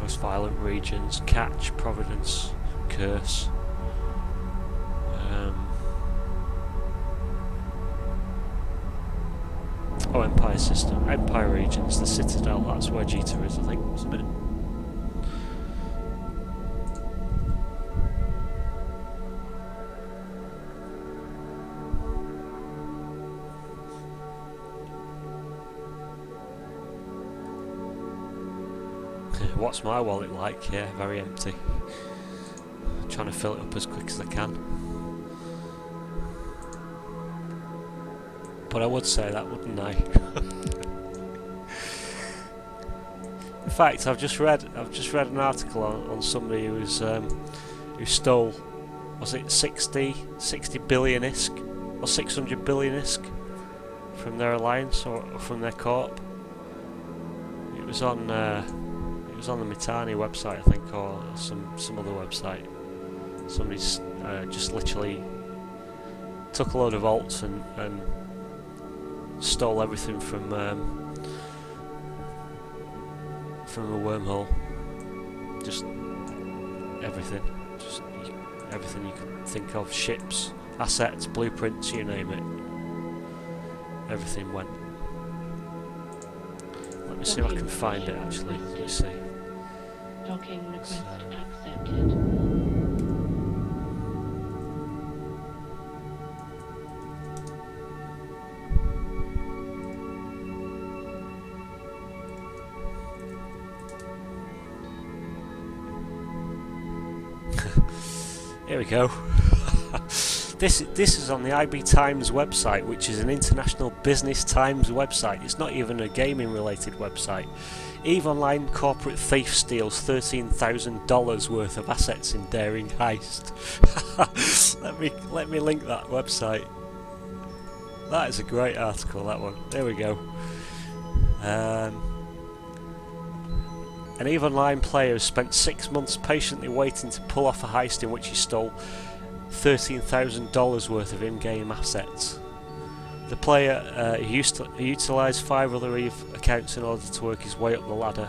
Most violent regions: Catch, Providence, Curse. Oh, Empire System, Empire regions, the Citadel. That's where Jita is, I think. Just a minute. What's my wallet like? Yeah, very empty. Trying to fill it up as quick as I can. But I would say that, wouldn't I? In fact, I've just read an article on somebody who stole, was it 60 billion ISK or 600 billion ISK from their alliance or from their corp. It was on the Mitani website, I think, or some other website. Somebody just literally took a load of alts and stole everything from a wormhole. Just everything. Just everything you can think of. Ships, assets, blueprints, you name it. Everything went. Let me see if I can find it actually. Let me see. Docking request accepted. Here we go. This is on the IB Times website, which is an international business times website. It's not even a gaming related website. EVE Online corporate thief steals $13,000 worth of assets in daring heist. let me link that website. That is a great article, that one. There we go. An EVE Online player has spent 6 months patiently waiting to pull off a heist in which he stole $13,000 worth of in-game assets. The player utilised 5 other EVE accounts in order to work his way up the ladder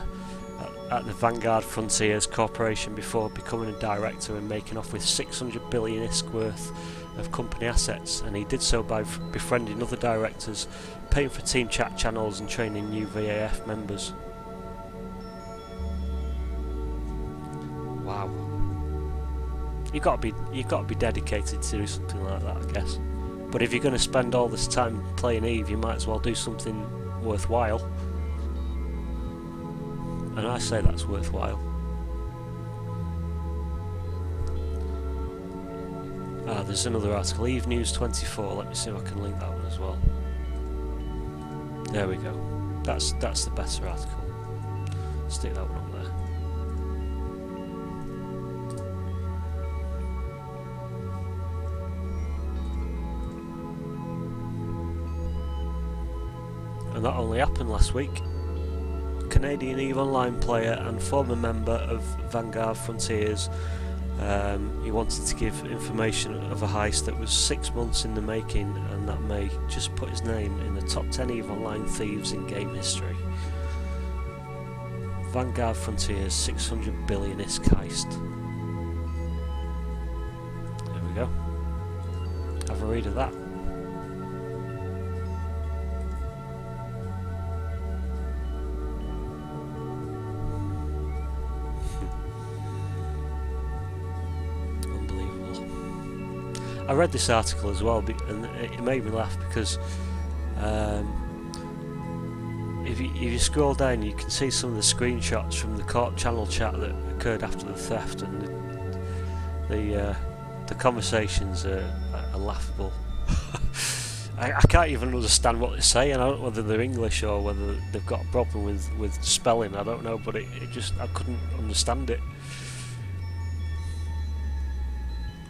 at the Vanguard Frontiers Corporation before becoming a director and making off with 600 billion ISK worth of company assets, and he did so by befriending other directors, paying for team chat channels and training new VAF members. Wow. You've got to be dedicated to do something like that, I guess. But if you're going to spend all this time playing EVE, you might as well do something worthwhile. And I say that's worthwhile. There's another article, EVE News 24. Let me see if I can link that one as well. There we go. That's the better article. Stick that one up there. And that only happened last week. Canadian EVE Online player and former member of Vanguard Frontiers, he wanted to give information of a heist that was 6 months in the making, and that may just put his name in the top 10 EVE Online thieves in game history. Vanguard Frontiers 600 billion ISK heist. There we go. Have a read of that. I read this article as well, and it made me laugh because if you scroll down, you can see some of the screenshots from the Corp channel chat that occurred after the theft, and the conversations are laughable. I can't even understand what they're saying. I don't know whether they're English or whether they've got a problem with spelling. I don't know, but it just, I couldn't understand it.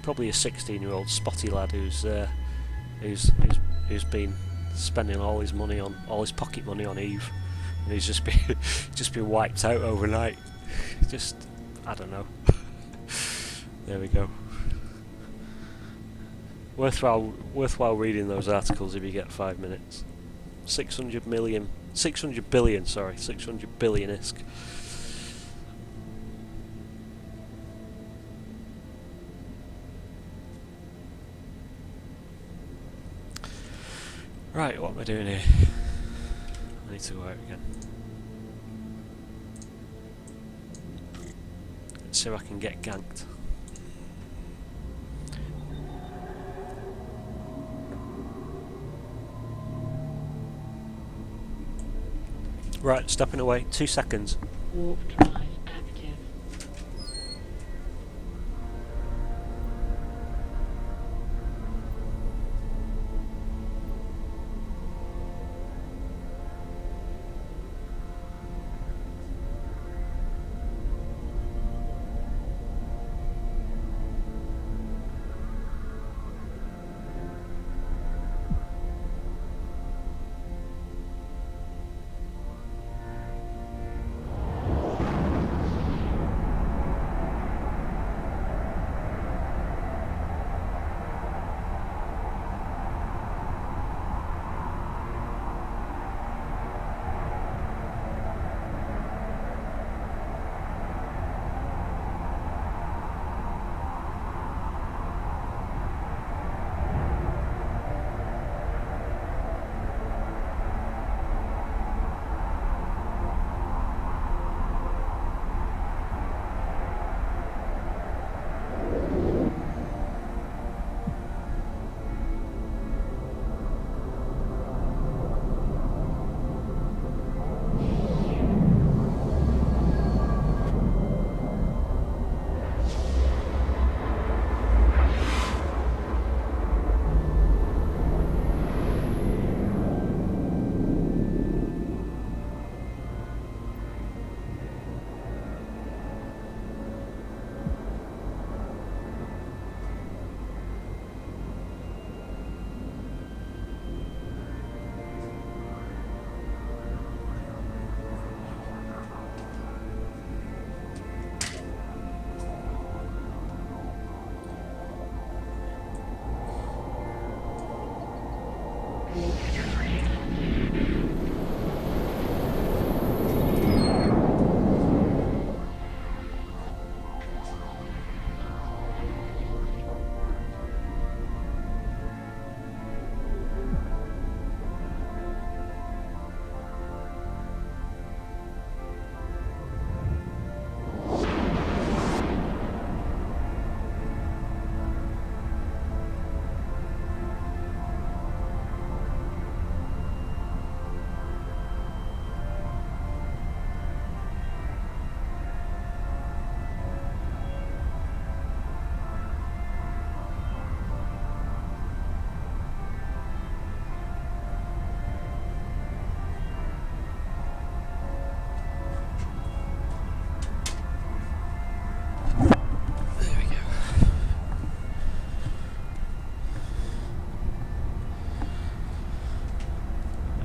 Probably a 16-year-old spotty lad who's been spending all his pocket money on EVE, and he's just been wiped out overnight. Just, I don't know. There we go. Worthwhile reading those articles if you get 5 minutes. 600 billion ISK. Right, what am I doing here? I need to go out again. Let's see if I can get ganked. Right, stepping away. 2 seconds. Warp drive active.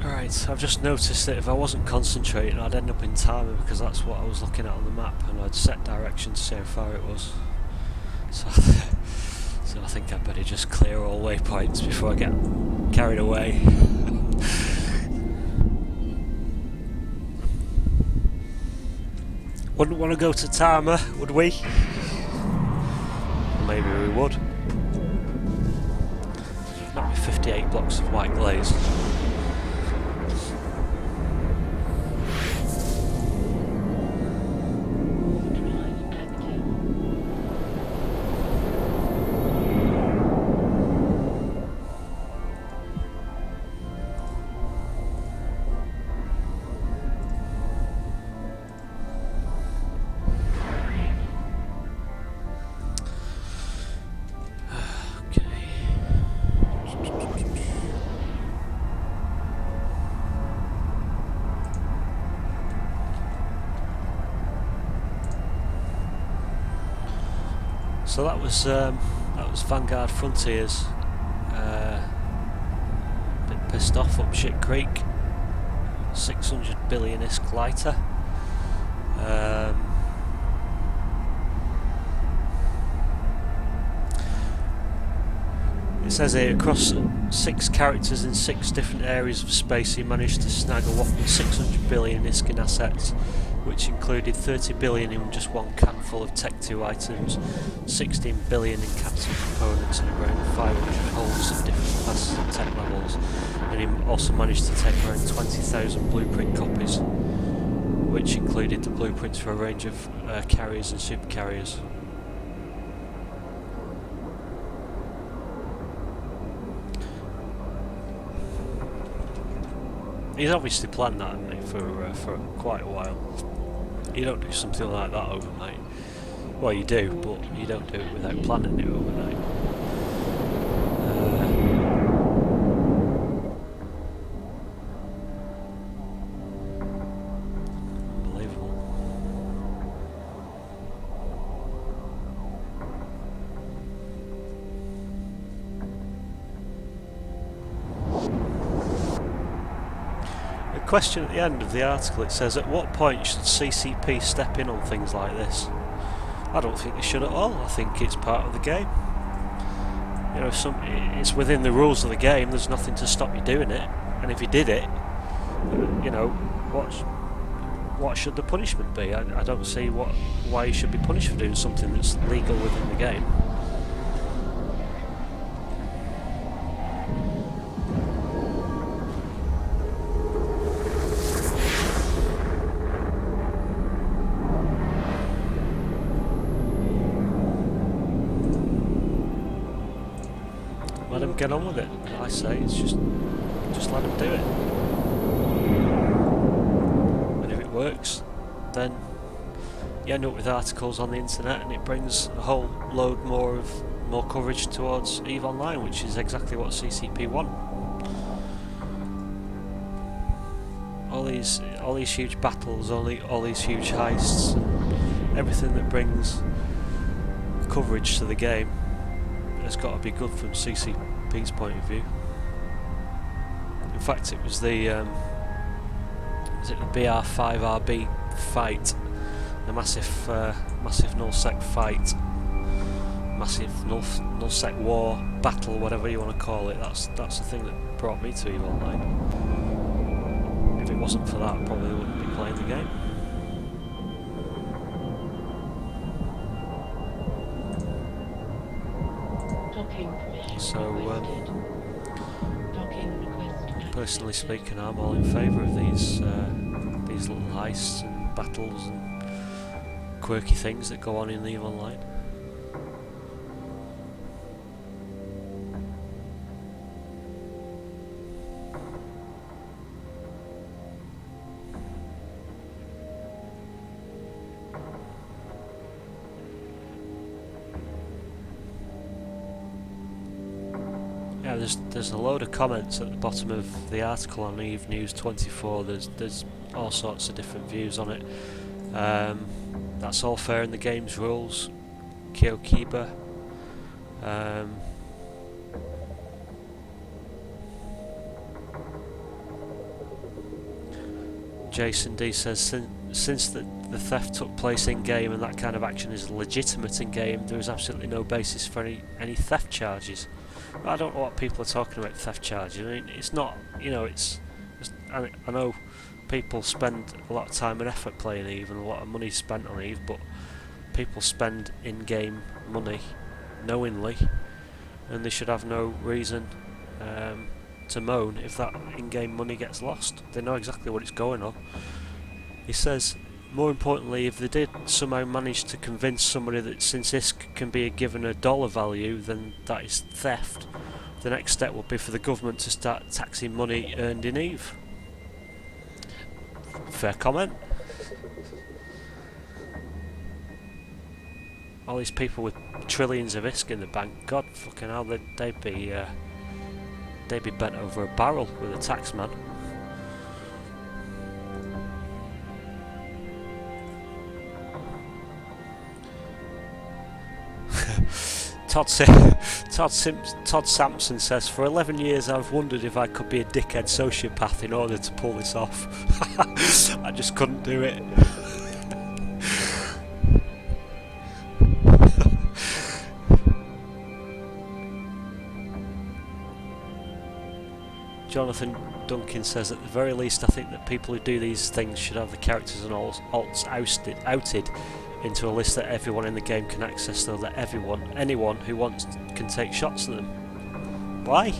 Right, I've just noticed that if I wasn't concentrating I'd end up in timer because that's what I was looking at on the map, and I'd set direction to see how far it was. So, so I think I'd better just clear all waypoints before I get carried away. Wouldn't want to go to timer, would we? Maybe we would. Not with 58 blocks of white glaze. So that was Vanguard Frontiers. Bit pissed off up Shit Creek. 600 billion ISK lighter. It says here, across 6 characters in 6 different areas of space, he managed to snag a whopping 600 billion ISK in assets, which included 30 billion in just one can full of Tech 2 items, 16 billion in capsule components and around 500 holes at different classes and tech levels, and he also managed to take around 20,000 blueprint copies, which included the blueprints for a range of carriers and supercarriers. He's obviously planned that, hasn't he, for quite a while. You don't do something like that overnight. Well, you do, but you don't do it without planning it overnight. Unbelievable. Question at the end of the article, it says, at what point should CCP step in on things like this? I don't think they should at all. I think it's part of the game. You know, it's within the rules of the game. There's nothing to stop you doing it, and if you did it, you know, what should the punishment be? I don't see why you should be punished for doing something that's legal within the game. Let him get on with it. I say it's just let him do it. And if it works, then you end up with articles on the internet, and it brings a whole load more coverage towards EVE Online, which is exactly what CCP want. All these huge battles, all these huge heists, and everything that brings coverage to the game has got to be good from CCP's point of view. In fact, it was the BR5RB fight, the massive nullsec fight, massive nullsec war battle, whatever you want to call it. That's the thing that brought me to EVE Online. If it wasn't for that, I probably wouldn't be playing the game. So, personally speaking, I'm all in favour of these little heists and battles and quirky things that go on in EVE Online. Yeah, there's a load of comments at the bottom of the article on EVE News 24. There's all sorts of different views on it. That's all fair in the game's rules. Kyokiba. Jason D says, since the theft took place in game and that kind of action is legitimate in game, there is absolutely no basis for any theft charges. I don't know what people are talking about theft charges. I mean, it's not, you know, I know people spend a lot of time and effort playing EVE and a lot of money spent on EVE, but people spend in-game money knowingly, and they should have no reason to moan if that in-game money gets lost. They know exactly what it's going on. He says, more importantly, if they did somehow manage to convince somebody that since ISK can be given a dollar value, then that is theft, the next step would be for the government to start taxing money earned in EVE. Fair comment. All these people with trillions of ISK in the bank, God fucking hell, they'd be bent over a barrel with a tax man. Todd Sampson says, for 11 years I've wondered if I could be a dickhead sociopath in order to pull this off. I just couldn't do it. Jonathan Duncan says, at the very least, I think that people who do these things should have the characters and alts outed into a list that everyone in the game can access, so that anyone who wants can take shots at them. Why?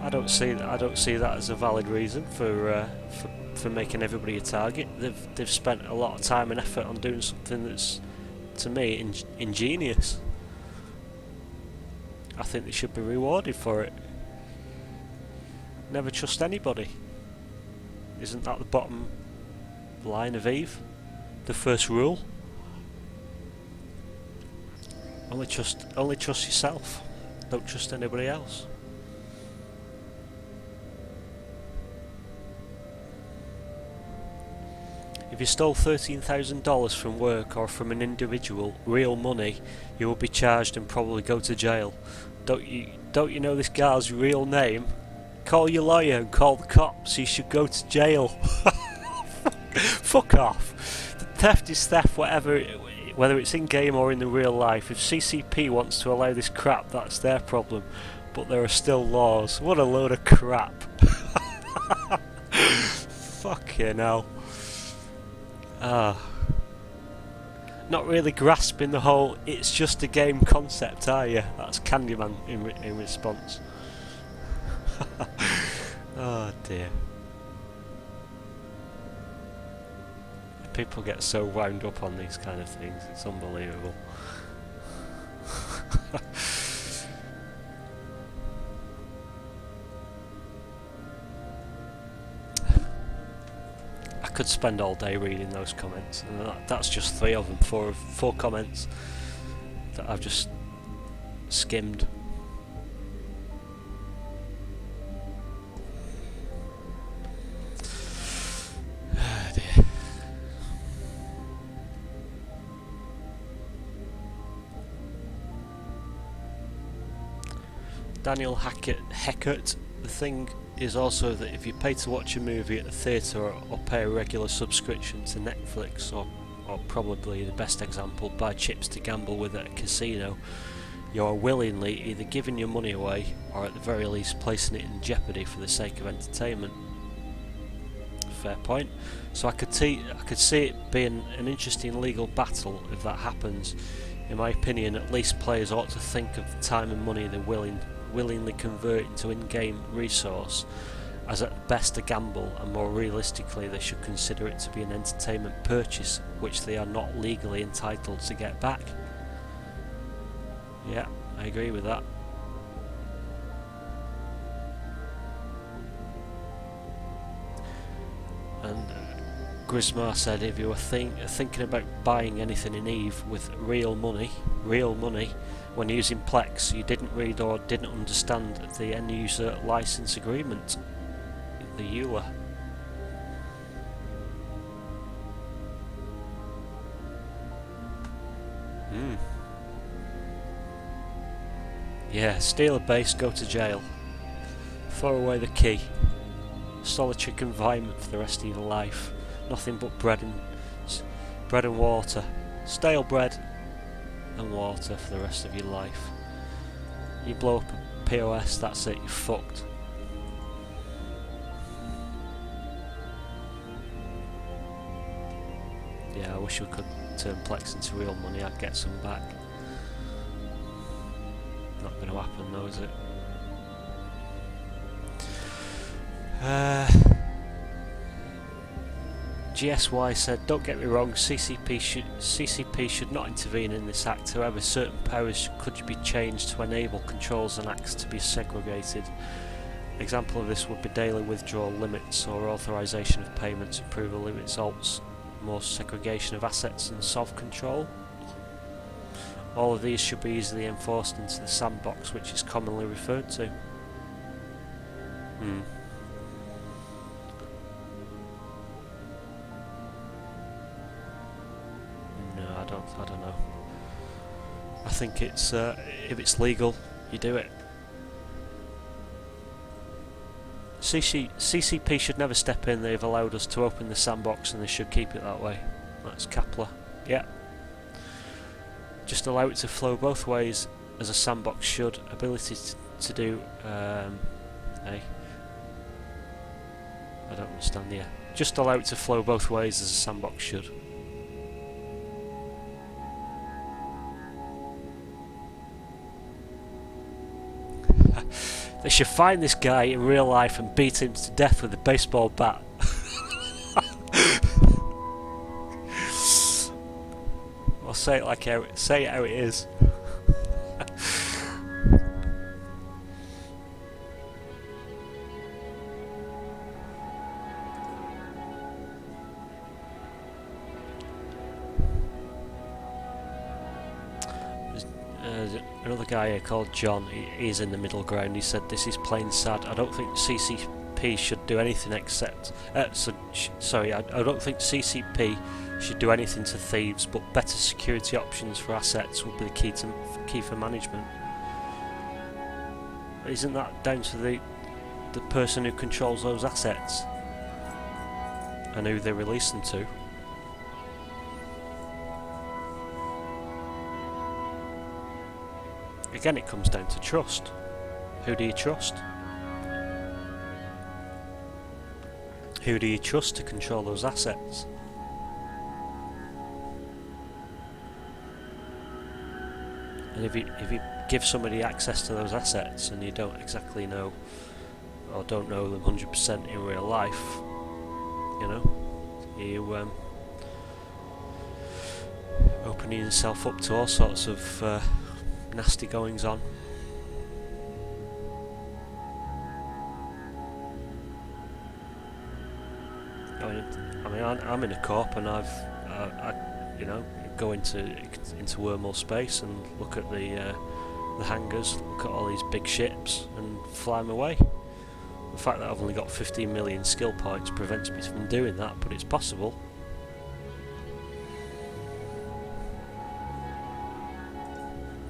I don't see that as a valid reason for making everybody a target. They've spent a lot of time and effort on doing something that's, to me, ingenious. I think they should be rewarded for it. Never trust anybody. Isn't that the bottom line of Eve? The first rule? Only trust yourself. Don't trust anybody else. If you stole $13,000 from work or from an individual, real money, you will be charged and probably go to jail. Don't you know this guy's real name? Call your lawyer and call the cops. You should go to jail. Fuck off. Theft is theft, whether it's in game or in the real life. If CCP wants to allow this crap, that's their problem. But there are still laws. What a load of crap. Fucking hell. Not really grasping the whole "it's just a game" concept, are you? That's Candyman in response. Oh dear. People get so wound up on these kind of things, it's unbelievable. I could spend all day reading those comments, and that's just 3 of them, 4 comments that I've just skimmed. Oh dear. Daniel Heckert, the thing is also that if you pay to watch a movie at the theatre or pay a regular subscription to Netflix, or probably the best example, buy chips to gamble with at a casino, you are willingly either giving your money away or at the very least placing it in jeopardy for the sake of entertainment. Fair point. So I could see it being an interesting legal battle if that happens. In my opinion, at least players ought to think of the time and money they're willingly convert into in-game resource as at best a gamble, and more realistically they should consider it to be an entertainment purchase which they are not legally entitled to get back. Yeah, I agree with that. And Grismar said, if you were thinking about buying anything in EVE with real money, when using Plex, you didn't read or didn't understand the end user license agreement, the EULA. Yeah, steal a base, go to jail. Throw away the key. Solitary confinement for the rest of your life. Nothing but bread and water. Stale bread and water for the rest of your life. You blow up a POS, that's it, you're fucked. Yeah, I wish we could turn Plex into real money, I'd get some back. Not going to happen though, is it? GSY said, don't get me wrong, CCP should not intervene in this act. However, certain powers could be changed to enable controls and acts to be segregated. Example of this would be daily withdrawal limits or authorization of payments, approval limits, alts, more segregation of assets and SOV control. All of these should be easily enforced into the sandbox, which is commonly referred to. I don't know. I think it's if it's legal, you do it. CCP should never step in. They've allowed us to open the sandbox, and they should keep it that way. That's Kapla. Yeah. Just allow it to flow both ways, as a sandbox should. Ability to do I don't understand, yeah. Just allow it to flow both ways as a sandbox should. They should find this guy in real life and beat him to death with a baseball bat. Or say it how it is. Another guy here called John, he's in the middle ground. He said, "This is plain sad. I don't think CCP should do anything except... I don't think CCP should do anything to thieves, but better security options for assets would be the key for management." Isn't that down to the person who controls those assets and who they release them to? Again, it comes down to trust. Who do you trust? Who do you trust to control those assets? And if you give somebody access to those assets and you don't exactly know, or don't know them 100% in real life, you know, you opening yourself up to all sorts of nasty goings on. I mean, I'm in a corp, and I go into wormhole space and look at the hangars, look at all these big ships, and fly them away. The fact that I've only got 15 million skill points prevents me from doing that, but it's possible.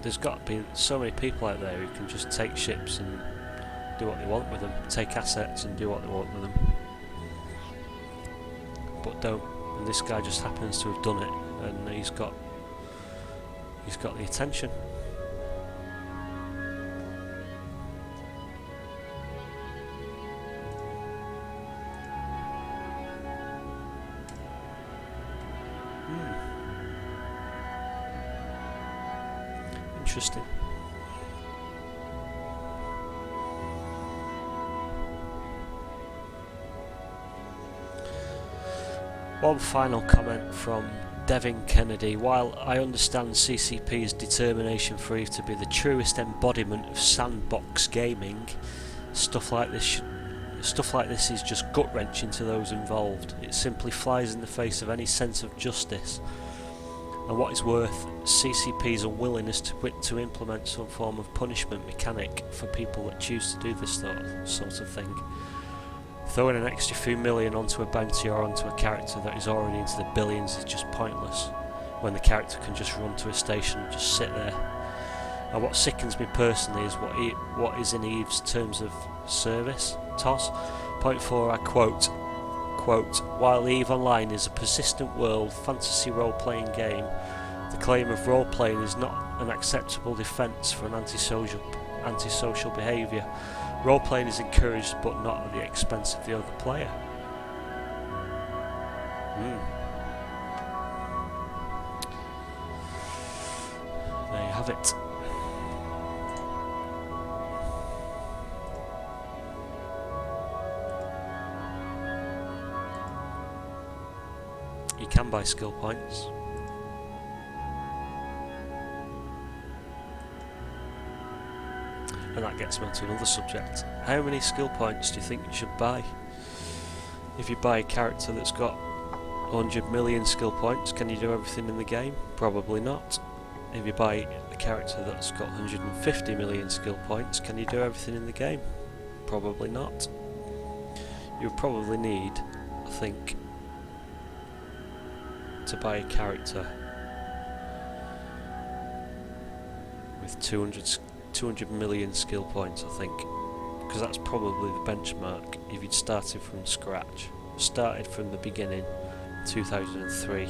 There's got to be so many people out there who can just take ships and do what they want with them, take assets and do what they want with them, but don't. And this guy just happens to have done it, and he's got the attention. Interesting. One final comment from Devin Kennedy. While I understand CCP's determination for EVE to be the truest embodiment of sandbox gaming, stuff like this is just gut-wrenching to those involved. It simply flies in the face of any sense of justice. And what is worth, CCP's unwillingness to implement some form of punishment mechanic for people that choose to do this sort of thing. Throwing an extra few million onto a bounty or onto a character that is already into the billions is just pointless, when the character can just run to a station and just sit there. And what sickens me personally is what is in EVE's terms of service. TOS. Point 4, I quote, "While EVE Online is a persistent world fantasy role-playing game, the claim of role-playing is not an acceptable defence for an antisocial behaviour. Role-playing is encouraged, but not at the expense of the other player." There you have it. You can buy skill points. And that gets me onto another subject. How many skill points do you think you should buy? If you buy a character that's got 100 million skill points, can you do everything in the game? Probably not. If you buy a character that's got 150 million skill points, can you do everything in the game? Probably not. You would probably need, I think, to buy a character with 200 million skill points, I think, because that's probably the benchmark. If you'd started from scratch, started from the beginning, 2003,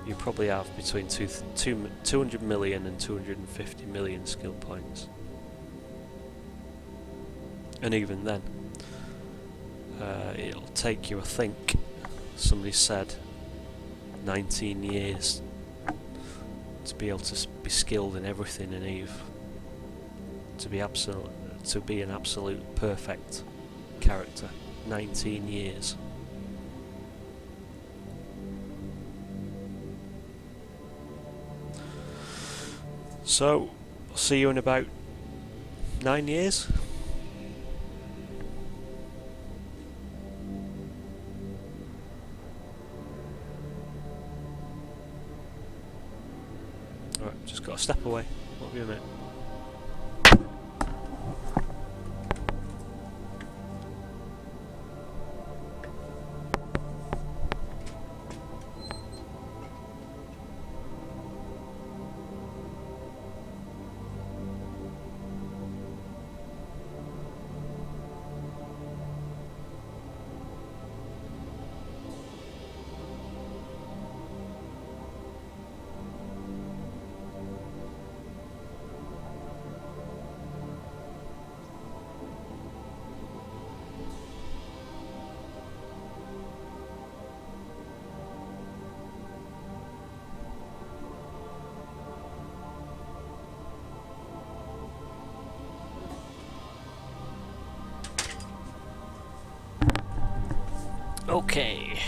you probably have between 200 million and 250 million skill points. And even then, it'll take you, I think, somebody said, 19 years to be able to be skilled in everything in Eve, to be an absolute perfect character. 19 years. So, I'll see you in about 9 years. Alright, just got to step away. Won't be a minute. Okay.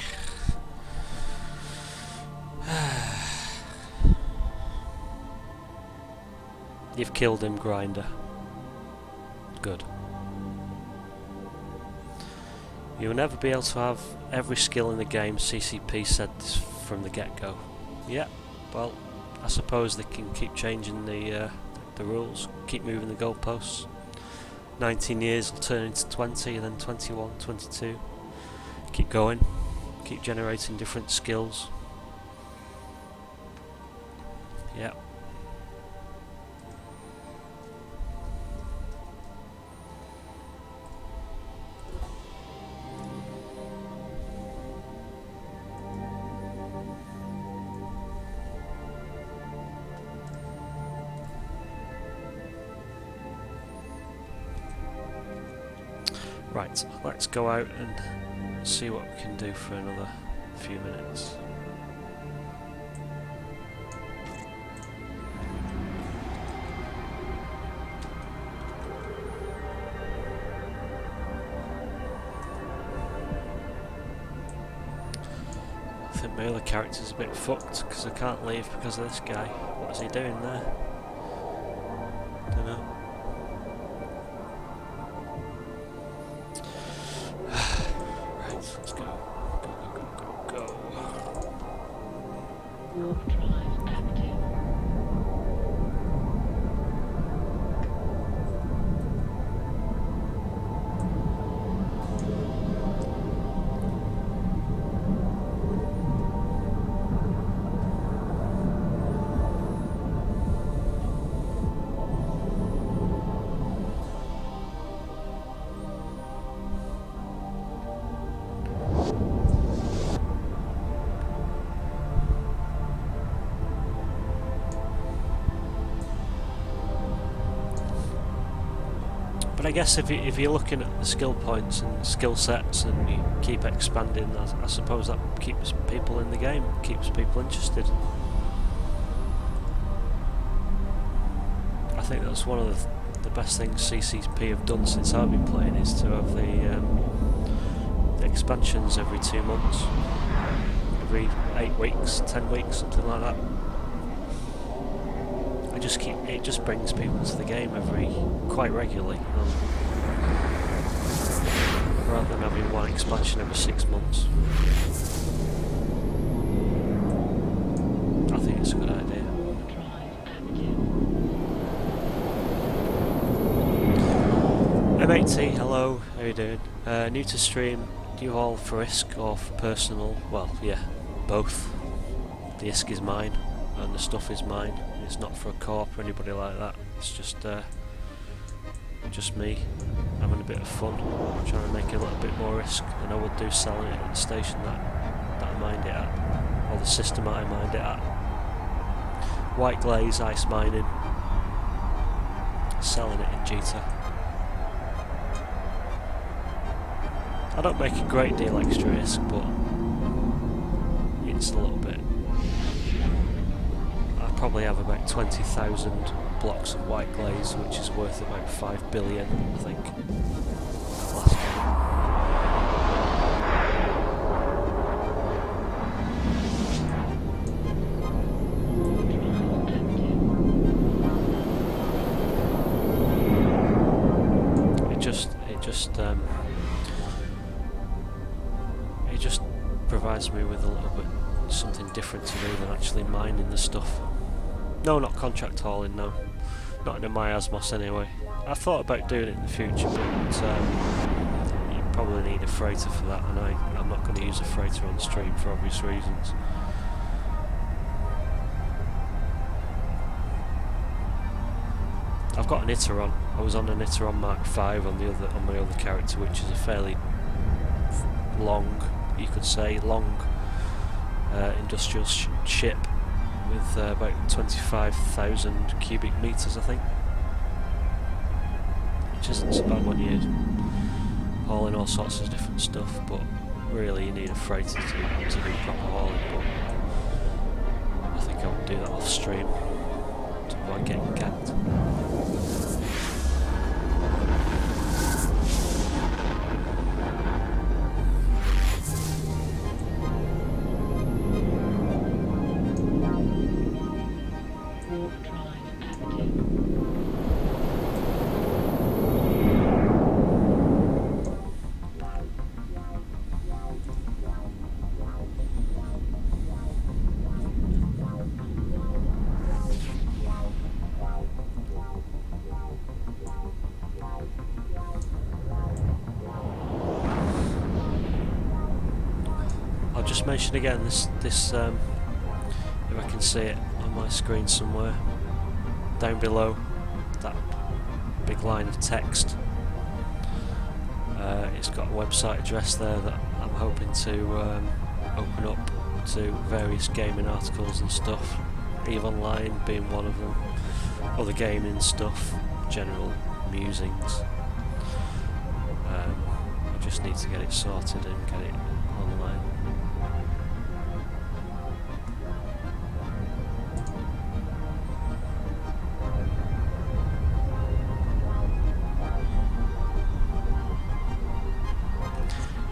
You've killed him, Grinder. Good. You'll never be able to have every skill in the game, CCP said this from the get-go. Yeah, well, I suppose they can keep changing the rules, keep moving the goalposts. 19 years will turn into 20, and then 21, 22. Keep going, keep generating different skills. Yeah. Right, let's go out and see what we can do for another few minutes. I think my other character's a bit fucked because I can't leave because of this guy. What is he doing there? Don't know. Warp drive active. But I guess if you're looking at the skill points and skill sets and you keep expanding, I suppose that keeps people in the game, keeps people interested. I think that's one of the best things CCP have done since I've been playing, is to have the expansions every 2 months, every 8 weeks, 10 weeks, something like that. It just brings people to the game quite regularly, rather than having one expansion every 6 months. I think it's a good idea. Warp drive active. M8T, hello, how are you doing? New to stream, do you haul for ISK or for personal? Well, yeah, both. The ISK is mine, and the stuff is mine. It's not for a corp or anybody like that. It's just me having a bit of fun, trying to make a little bit more risk than I would do selling it at the station that I mined it at, or the system that I mined it at. White Glaze, ice mining, selling it in Jita. I don't make a great deal extra ISK, but it's a little bit. I probably have about 20,000 blocks of white glaze, which is worth about 5 billion, I think. Last game. It just provides me with a little bit something different to do than actually mining the stuff. No, not contract hauling, no. Not in a Miasmos anyway. I thought about doing it in the future, but you probably need a freighter for that, and I'm not going to use a freighter on stream for obvious reasons. I've got an Iteron. I was on an Iteron Mark V on my other character, which is a fairly long, you could say, industrial ship with about 25,000 cubic meters, I think, which isn't so bad when you're hauling all sorts of different stuff. But really, you need a freighter to do proper hauling. But I think I would do that off stream to avoid getting ganked. Just mention again this if I can see it on my screen somewhere down below, that big line of text. It's got a website address there that I'm hoping to open up to various gaming articles and stuff, EVE Online being one of them, other gaming stuff, general musings. I just need to get it sorted and get it online.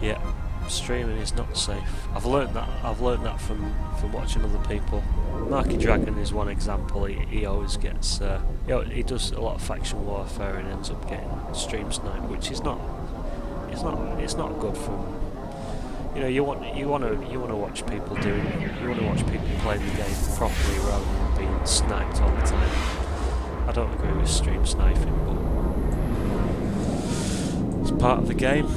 Yeah, streaming is not safe. I've learned that from watching other people. Marky Dragon is one example. He always gets he does a lot of faction warfare and ends up getting stream sniped, which is not good for. You want to watch people playing the game properly rather than being sniped all the time. I don't agree with stream sniping, but it's part of the game.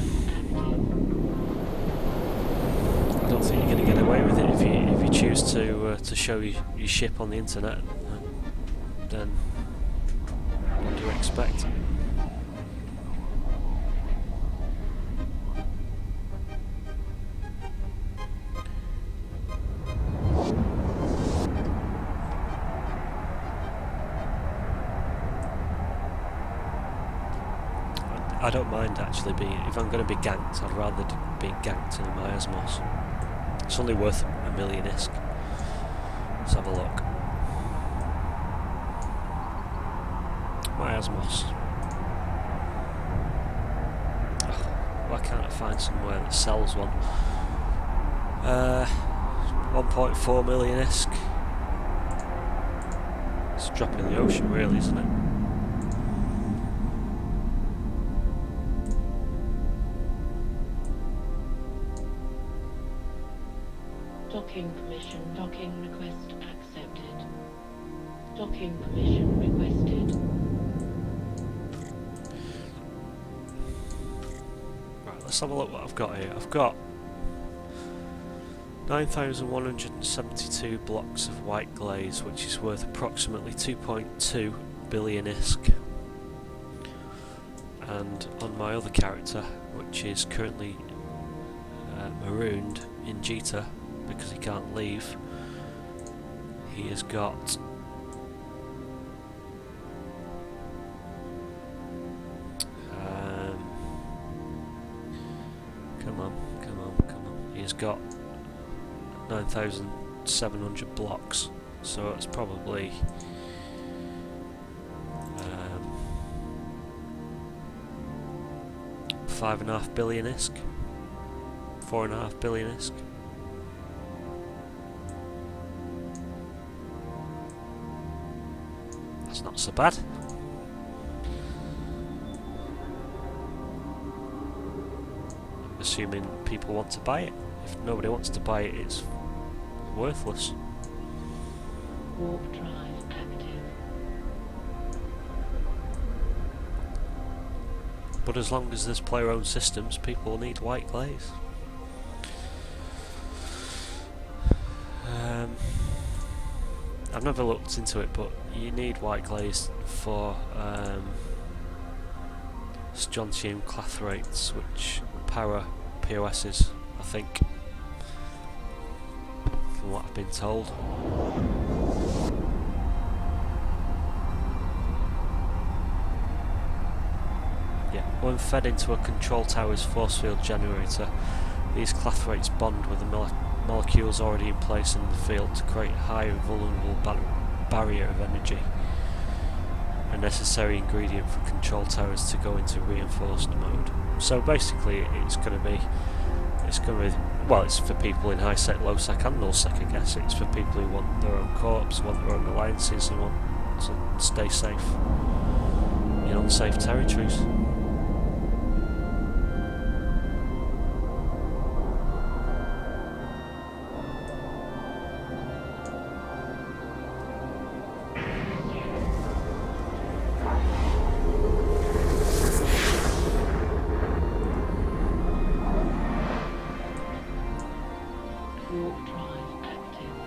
I don't think you're going to get away with it if you choose to show your ship on the internet. Then what do you expect? I don't mind actually if I'm going to be ganked, I'd rather be ganked in a Miasmos. It's only worth a million ISK. Let's have a look. Miasmos. Why can't I find somewhere that sells one? 1.4 million ISK. It's a drop in the ocean really, isn't it? Docking permission. Docking request accepted. Docking permission requested. Right, let's have a look what I've got here. I've got 9,172 blocks of white glaze, which is worth approximately 2.2 billion ISK. And on my other character, which is currently marooned in Jita because he can't leave, he has got 9,700 blocks, so it's probably 5.5 billion ISK, 4.5 billion ISK. That's not so bad. Assuming people want to buy it. If nobody wants to buy it, it's worthless. Warp drive active. But as long as there's player-owned systems, people need white glaze. I've never looked into it, but you need white glaze for strontium clathrates, which power POSs, I think, from what I've been told. Yeah, when fed into a control tower's force field generator, these clathrates bond with the molecules already in place in the field to create a high invulnerable barrier of energy, a necessary ingredient for control towers to go into reinforced mode. So basically it's going to be, well, it's for people in high sec, low sec and null sec, I guess. It's for people who want their own corps, want their own alliances, and want to stay safe in unsafe territories. Warp drive active.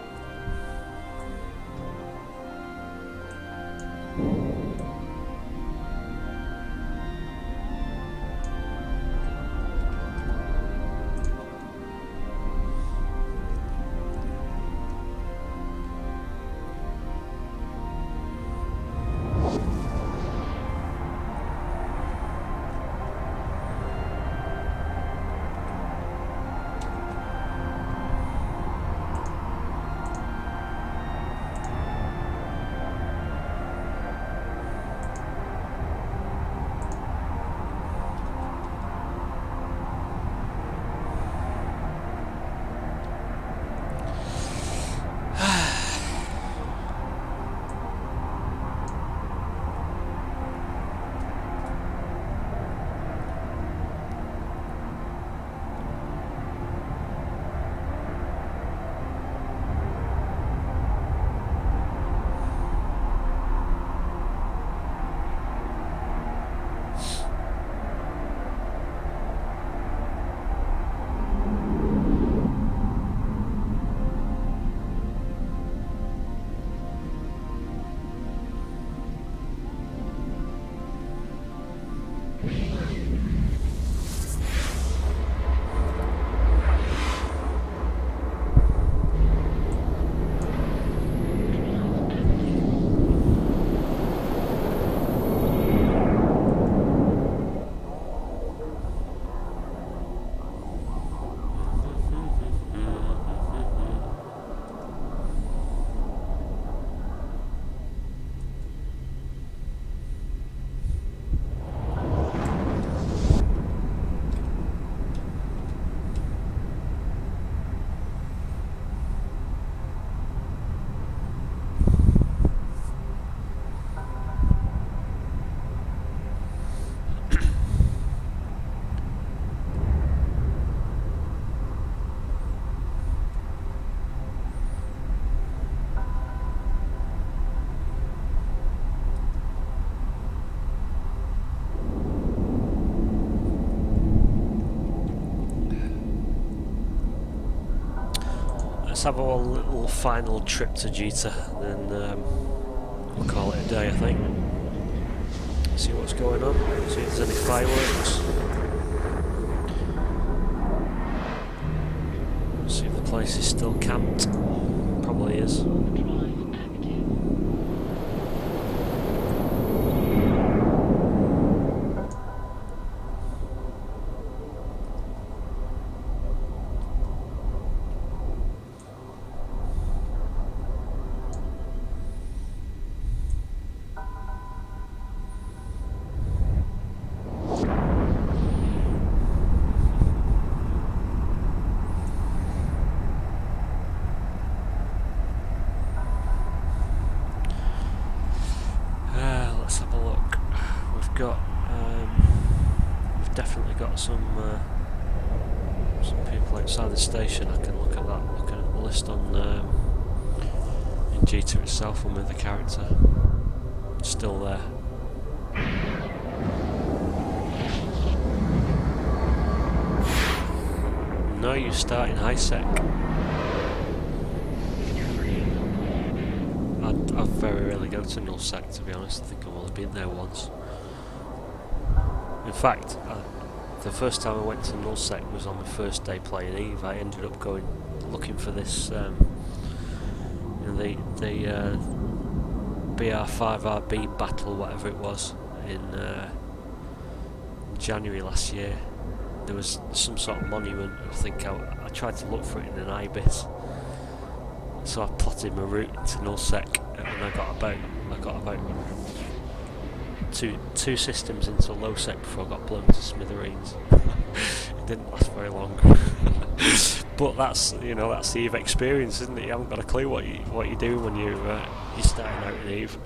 Let's have a little final trip to Jita, and then we'll call it a day, I think. See what's going on, see if there's any fireworks. See if the place is still camped. Probably is. Warp drive active. some people outside the station, I can look at that. Looking at the list on in Jita itself, and with the character still there. No, you start in high sec. I've very rarely gone to null sec, to be honest. I think I've only been there once. In fact, the first time I went to null sec was on the first day playing Eve. I ended up looking for this, the BR5RB battle, whatever it was, in January last year. There was some sort of monument. I think I tried to look for it in an IBIS. So I plotted my route into nullsec, and I got about two systems into low sec before I got blown to smithereens. It didn't last very long. But that's the Eve experience, isn't it? You haven't got a clue what you're doing when you're starting out in Eve.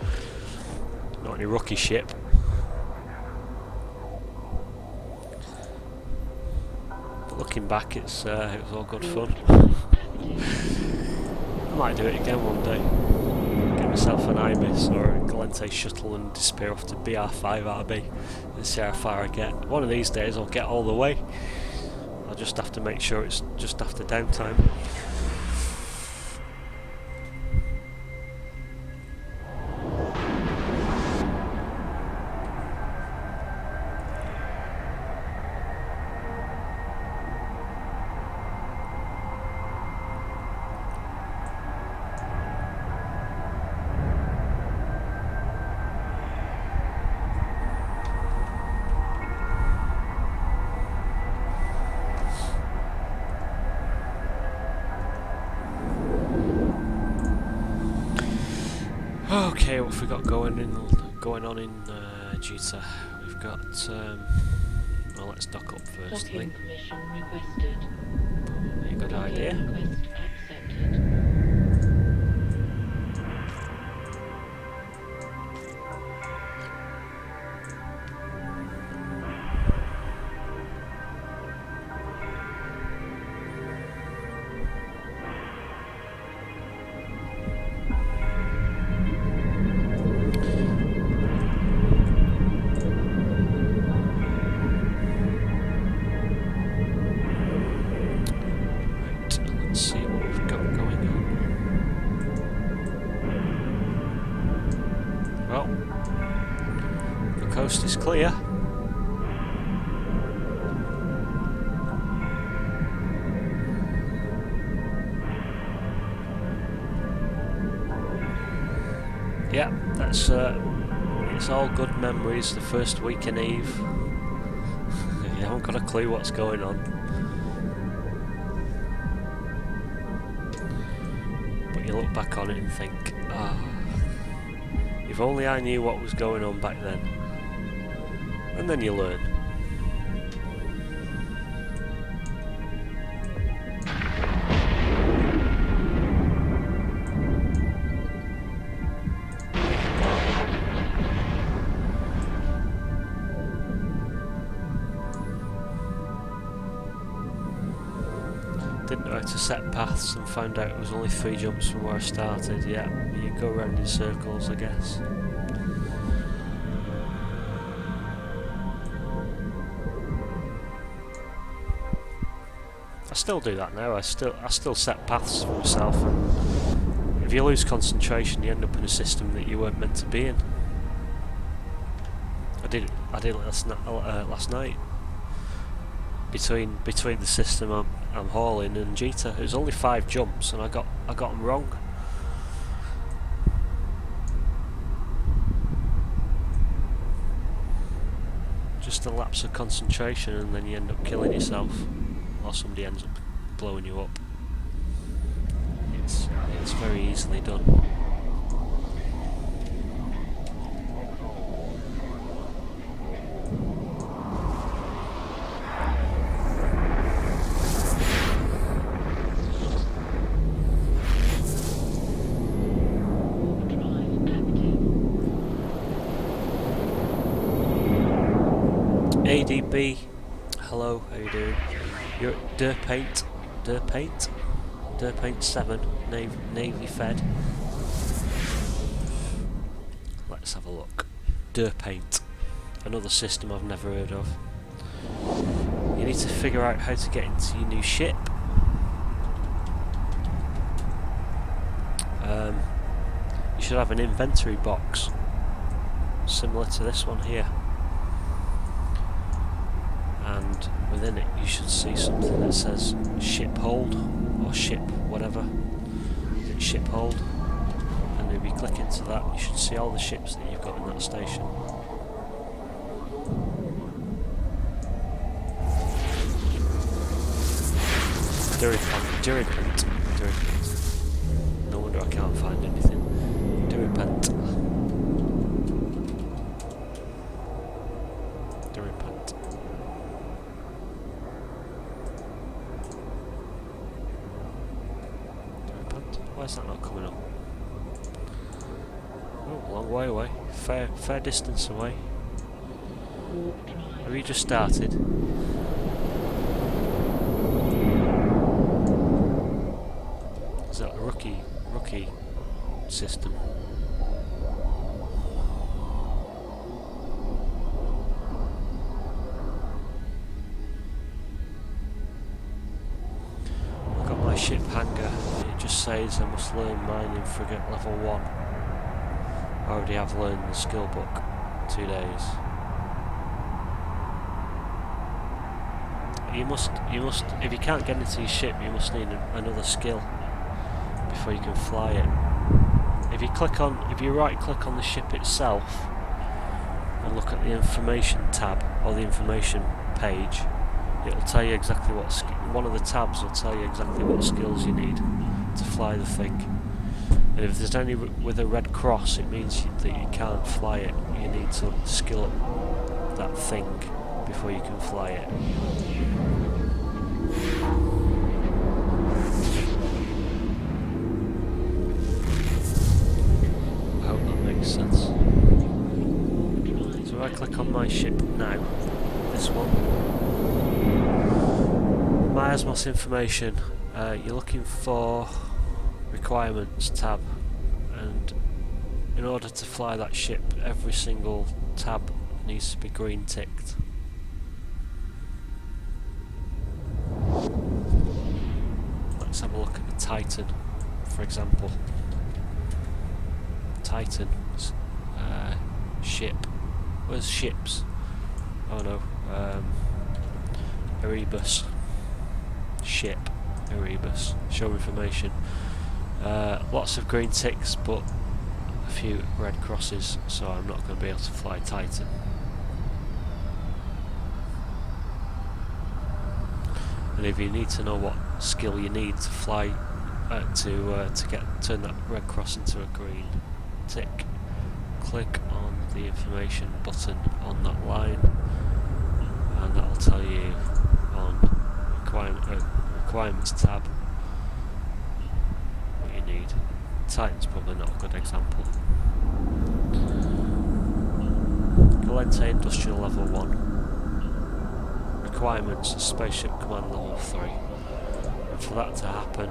Not any rookie ship. But looking back, it was all good fun. I might do it again one day. Get myself an IBIS or a Galente shuttle and disappear off to BR5RB and see how far I get. One of these days I'll get all the way. I'll just have to make sure it's just after downtime. Okay, what have we got going on in Jita? We've got well, let's dock up first, I Docking think. permission requested. Probably a good idea. Request accepted. Let's see what we've got going on. Well, the coast is clear. Yeah, that's it's all good memories. The first week in Eve. You haven't got a clue what's going on. You look back on it and think, if only I knew what was going on back then. And then you learn. Didn't know how to set paths and found out it was only 3 jumps from where I started. Yeah, you go around in circles, I guess. I still do that now. I still set paths for myself, and if you lose concentration, you end up in a system that you weren't meant to be in. I did it last night. Between the system I'm hauling and Jita, it was only 5 jumps, and I got them wrong. Just a lapse of concentration, and then you end up killing yourself, or somebody ends up blowing you up. It's very easily done. ADB Hello, how you doing? You're at Derpaint. Derpaint? Derpaint 7, Navy Fed. Let's have a look. Derpaint. Another system I've never heard of. You need to figure out how to get into your new ship. You should have an inventory box similar to this one here, and within it you should see something that says ship hold or ship whatever. Is it ship hold? And if you click into that, you should see all the ships that you've got in that station. Duripant. No wonder I can't find anything. Duripant. Duripant. Why is that not coming up? Oh, a long way away. Fair distance away. Warp drive. Have you just started? Is that a rookie system? I've got my ship hangar. It just says I must learn mining frigate level 1. I already have learned the skill book. 2 days. You must, if you can't get into your ship, you must need another skill before you can fly it. If you right click on the ship itself and look at the information tab or the information page, it'll tell you exactly what one of the tabs will tell you exactly what skills you need to fly the thing. And if there's any with a red cross, it means that you can't fly it. You need to skill up that thing before you can fly it. I hope that makes sense. So if I click on my ship now, this one, Miasmos information, you're looking for requirements tab, and in order to fly that ship, every single tab needs to be green ticked. Let's have a look at the Titan, for example. Titan, ship. Where's ships? Oh no, Erebus. Ship, Erebus. Show information. Lots of green ticks, but a few red crosses, so I'm not going to be able to fly Titan. And if you need to know what skill you need to fly, turn that red cross into a green tick, click on the information button on that line, and that will tell you on requirements tab what you need. Titan's probably not a good example. Galente Industrial Level 1. Requirements, Spaceship Command Level 3. And for that to happen,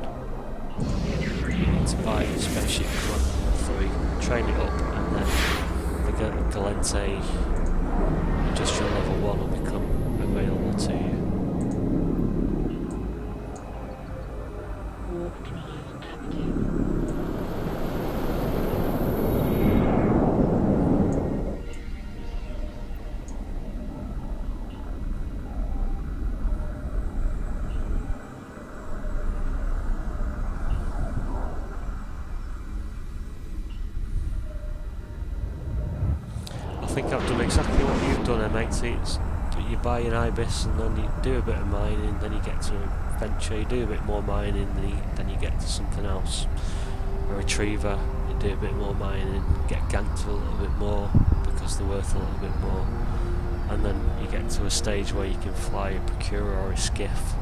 you need to buy the Spaceship Command Level 3, train it up, and then the Galente Industrial Level 1 will become available to you. Warp drive active. I think I've done exactly what you've done, M80. You buy an Ibis and then you do a bit of mining, then you get to a venture, you do a bit more mining, then you get to something else. A retriever, you do a bit more mining, get ganked a little bit more because they're worth a little bit more, and then you get to a stage where you can fly a Procura or a skiff,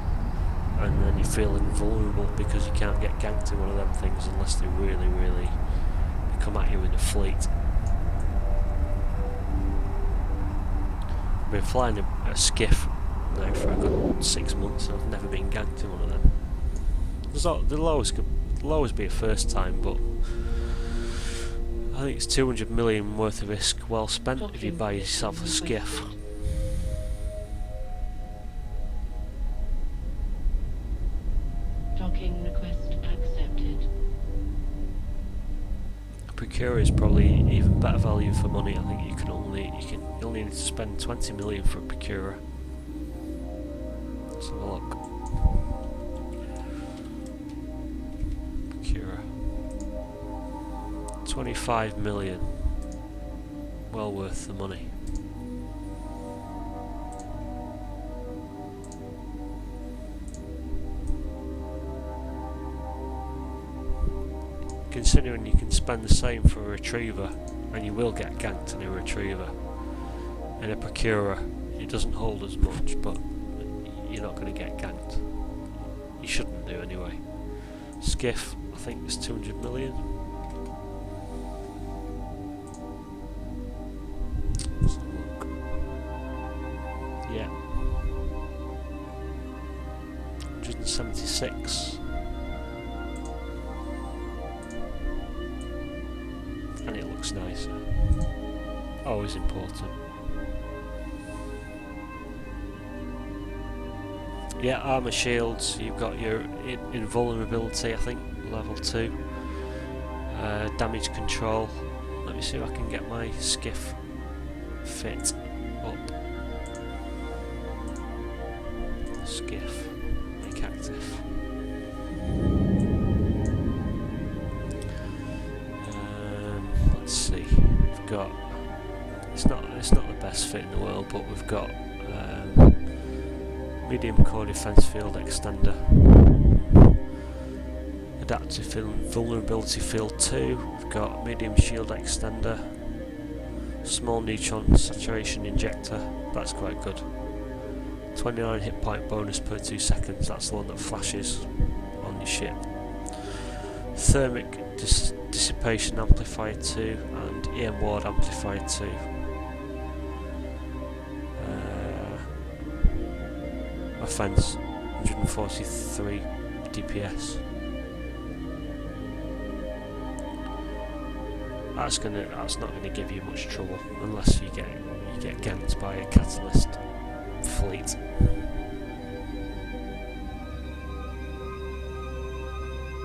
and then you're feeling vulnerable because you can't get ganked in one of them things unless they really come at you in a fleet. I've been flying a skiff now for a good 6 months, and I've never been ganked in one of them. There'll always be a first time, but I think it's 200 million worth of ISK well spent if you buy yourself a skiff. Docking request accepted. A Procura is probably even better value for money. I think you only need to spend 20 million for a Procura. Let's have a look. Procura. 25 million. Well worth the money. Considering you can spend the same for a retriever, and you will get ganked in a retriever. In a Procura, it doesn't hold as much, but you're not going to get ganked. You shouldn't do anyway. Skiff, I think it's 200 million. Let's have a look. Yeah. 176. And it looks nicer. Always important. Yeah, armour shields, you've got your invulnerability, I think, level 2. Damage control. Let me see if I can get my skiff fit up. Skiff. Make active. Let's see. We've got. It's not the best fit in the world, but we've got medium core defense field extender, adaptive vulnerability field 2. We've got medium shield extender, small neutron saturation injector. That's quite good. 29 hit point bonus per 2 seconds. That's the one that flashes on your ship. Thermic dissipation amplifier 2 and EM ward amplifier 2. Offense 143 DPS. That's not gonna give you much trouble unless you get ganked by a catalyst fleet.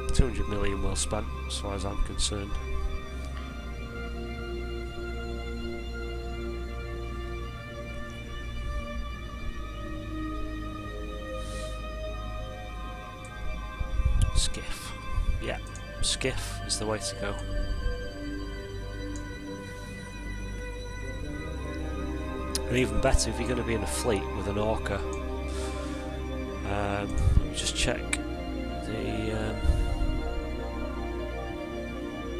$200 million well spent, as far as I'm concerned. Skiff. Yeah, skiff is the way to go. And even better if you're going to be in a fleet with an Orca. Let me just check the.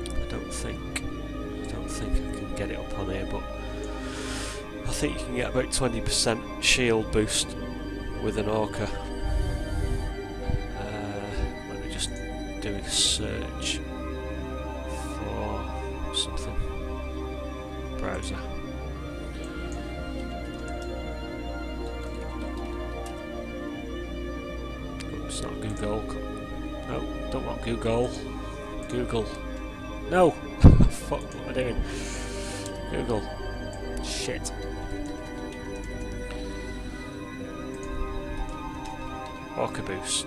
I don't think I can get it up on here, but I think you can get about 20% shield boost with an Orca. Let me just do a search for something. Browser. It's not Google. No, don't want Google. Google. No! Fuck, what am I doing? Google. Shit. Orca boost.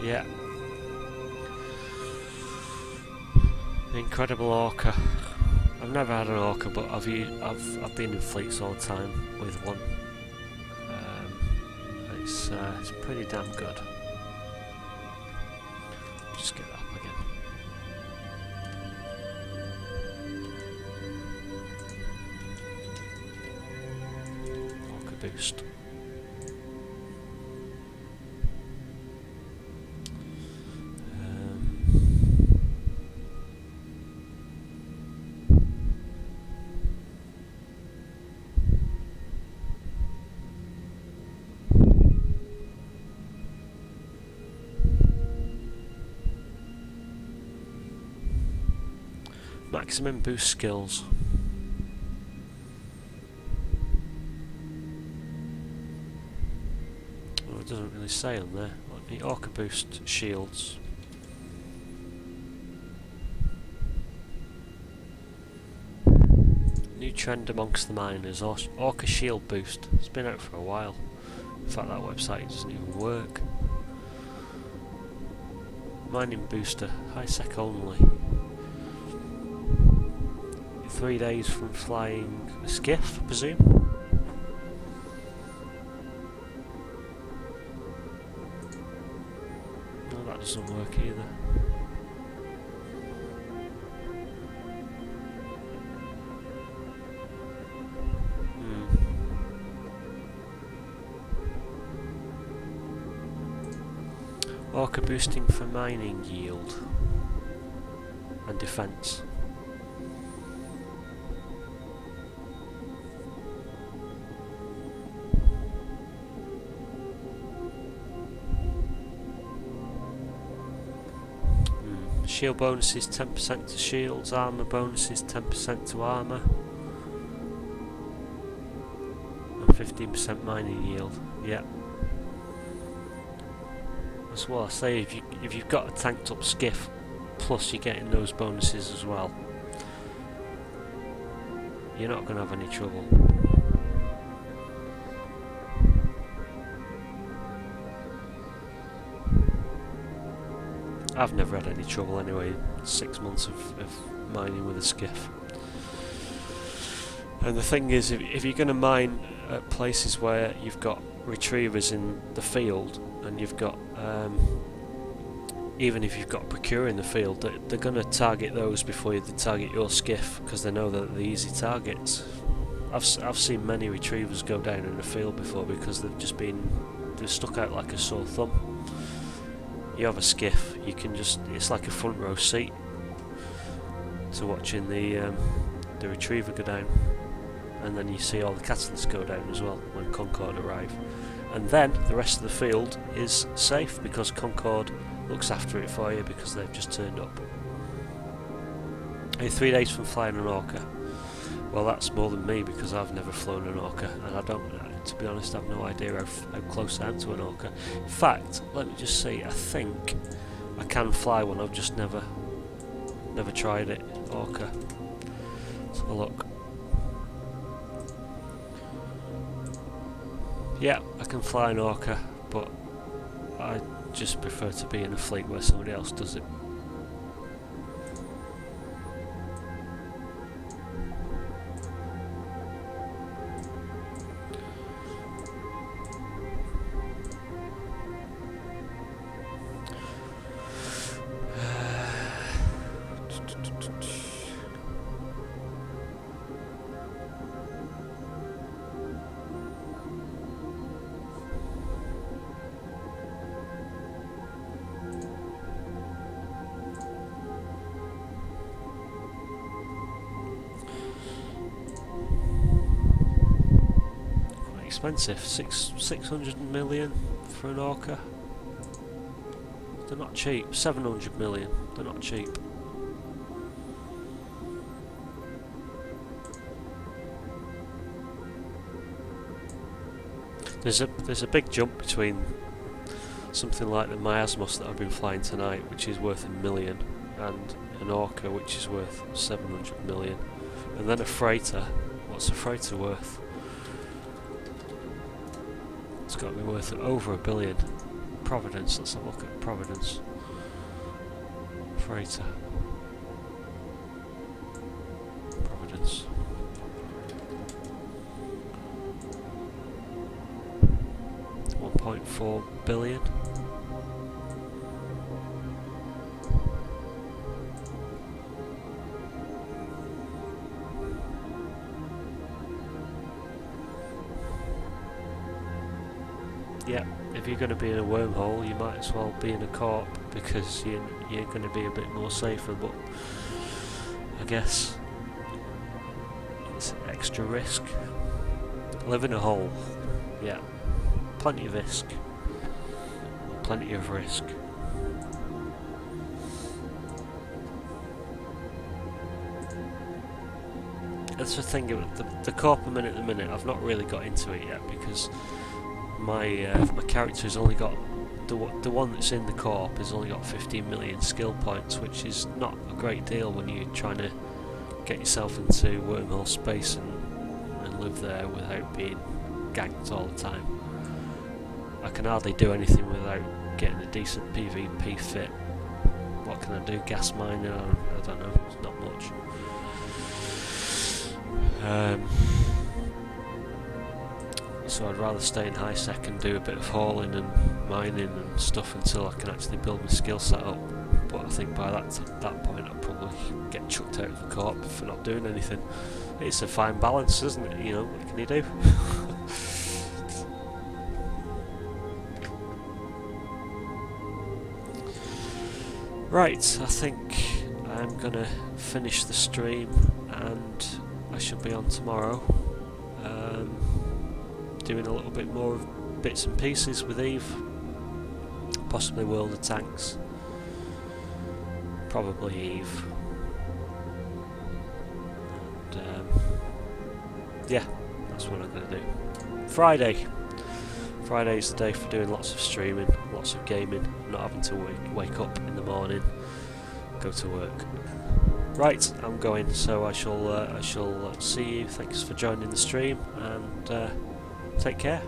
Yeah. Incredible Orca. I've never had an Orca, but I've been in fleets all the time with one. It's pretty damn good. Just get that up again. Orca boost. Maximum boost skills. Well, it doesn't really say on there. Let me Orca boost shields. New trend amongst the miners, Orca shield boost. It's been out for a while. In fact, that website doesn't even work. Mining booster, high sec only. 3 days from flying a skiff, I presume. No, that doesn't work either. Orca boosting for mining yield and defense. Shield bonuses 10% to shields, armour bonuses 10% to armour, and 15% mining yield. Yeah. That's what I say. If you've got a tanked up skiff, plus you're getting those bonuses as well, you're not going to have any trouble. I've never had any trouble anyway, 6 months of mining with a skiff. And the thing is, if you're going to mine at places where you've got retrievers in the field, and you've got, even if you've got Procure in the field, they're going to target those before they target your skiff, because they know that they're easy targets. I've seen many retrievers go down in the field before because they're stuck out like a sore thumb. You have a skiff, you can just, it's like a front row seat to watching the retriever go down, and then you see all the catalysts go down as well when Concord arrive, and then the rest of the field is safe because Concord looks after it for you because they've just turned up. 3 days from flying an Orca. Well, that's more than me because I've never flown an Orca, and I don't, to be honest, I have no idea how close I am to an Orca. In fact, let me just see, I think I can fly one, I've just never tried it. Orca. Let's have a look. Yeah, I can fly an Orca, but I just prefer to be in a fleet where somebody else does it. Expensive, 600 million for an Orca. They're not cheap. 700 million. They're not cheap. There's a big jump between something like the Miasmos that I've been flying tonight, which is worth $1 million, and an Orca, which is worth 700 million, and then a freighter. What's a freighter worth? It's got to be worth over $1 billion. Providence, let's have a look at Providence. Freighter. Providence. $1.4 billion. Yeah, if you're going to be in a wormhole, you might as well be in a corp because you're going to be a bit more safer, but I guess it's extra risk. Live in a hole, yeah, plenty of risk, plenty of risk. that's the thing. The co-op I'm in at the minute, I've not really got into it yet because my character has only got the one that's in the co-op has only got 15 million skill points, which is not a great deal when you're trying to get yourself into wormhole space and live there without being ganked all the time. I can hardly do anything without getting a decent PvP fit. What can I do? Gas mining? I don't know. It's not much. So I'd rather stay in high sec and do a bit of hauling and mining and stuff until I can actually build my skill set up. But I think by that point I'll probably get chucked out of the co-op for not doing anything. It's a fine balance, isn't it? You know, what can you do? Right, I think I'm gonna finish the stream and I shall be on tomorrow. Doing a little bit more of bits and pieces with Eve, possibly World of Tanks, probably Eve, and yeah, that's what I'm going to do. Friday's the day for doing lots of streaming, lots of gaming, not having to wake up in the morning, go to work. Right, I'm going, so I shall see you. Thanks for joining the stream, and take care.